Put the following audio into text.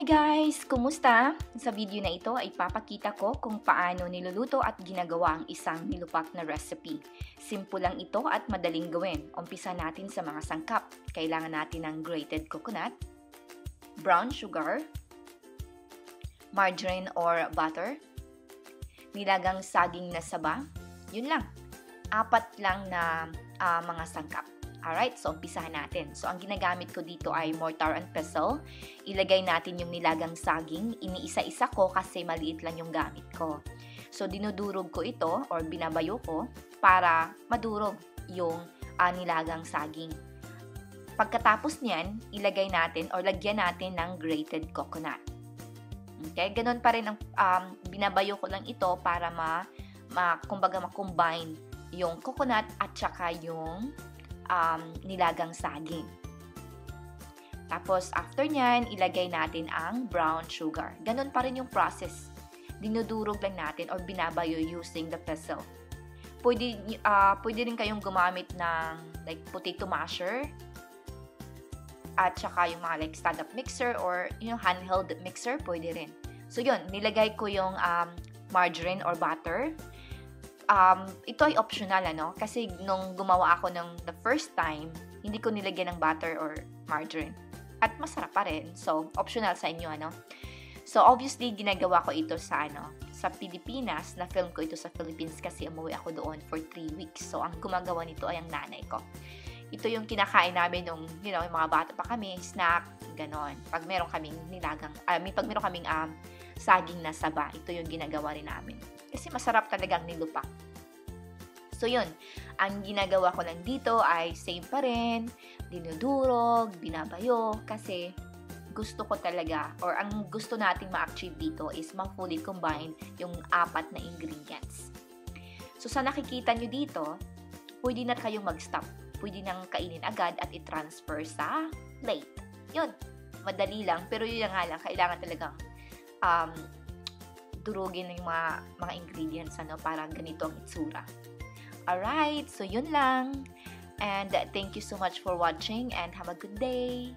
Hi guys! Kumusta? Sa video na ito ay papakita ko kung paano niluluto at ginagawa ang isang nilupak na recipe. Simple lang ito at madaling gawin. Umpisa natin sa mga sangkap. Kailangan natin ng grated coconut, brown sugar, margarine or butter, nilagang saging na saba. Yun lang. 4 lang na mga sangkap. Alright, so umpisahan natin. So, ang ginagamit ko dito ay mortar and pestle. Ilagay natin yung nilagang saging. Iniisa-isa ko kasi maliit lang yung gamit ko. So, dinudurog ko ito or binabayo ko para madurog yung nilagang saging. Pagkatapos niyan, ilagay natin or lagyan natin ng grated coconut. Okay, ganun pa rin ang binabayo ko lang ito para kumbaga ma-combine yung coconut at saka yung nilagang saging. Tapos, after nyan, ilagay natin ang brown sugar. Ganun pa rin yung process. Dinudurog lang natin or binabayo using the pestle. Pwede rin kayong gumamit ng like potato masher at saka yung mga like stand-up mixer or yung handheld mixer, pwede rin. So, yun, nilagay ko yung margarine or butter. Ito ay optional, kasi nung gumawa ako ng the first time, hindi ko nilagyan ng butter or margarine. At masarap pa rin. So, optional sa inyo, So, obviously, ginagawa ko ito sa Pilipinas. Na-film ko ito sa Philippines kasi umuwi ako doon for 3 weeks. So, ang gumagawa nito ay ang nanay ko. Ito yung kinakain namin nung, yung mga bata pa kami, snack, ganon. Pag meron kaming pag meron kaming saging na saba, ito yung ginagawa rin namin. Kasi masarap talagang nilupak. So, yun. Ang ginagawa ko lang dito ay same pa rin. Dinudurog, binabayo. Kasi gusto ko talaga, or ang gusto nating ma-achieve dito is ma-fully combine yung 4 na ingredients. So, sa nakikita nyo dito, pwede na kayong mag-stop. Pwede nang kainin agad at i-transfer sa plate. Yun. Madali lang. Pero yun nga lang, kailangan talagang durugin yung mga ingredients para ganito ang itsura. Alright, so yun lang. And thank you so much for watching and have a good day.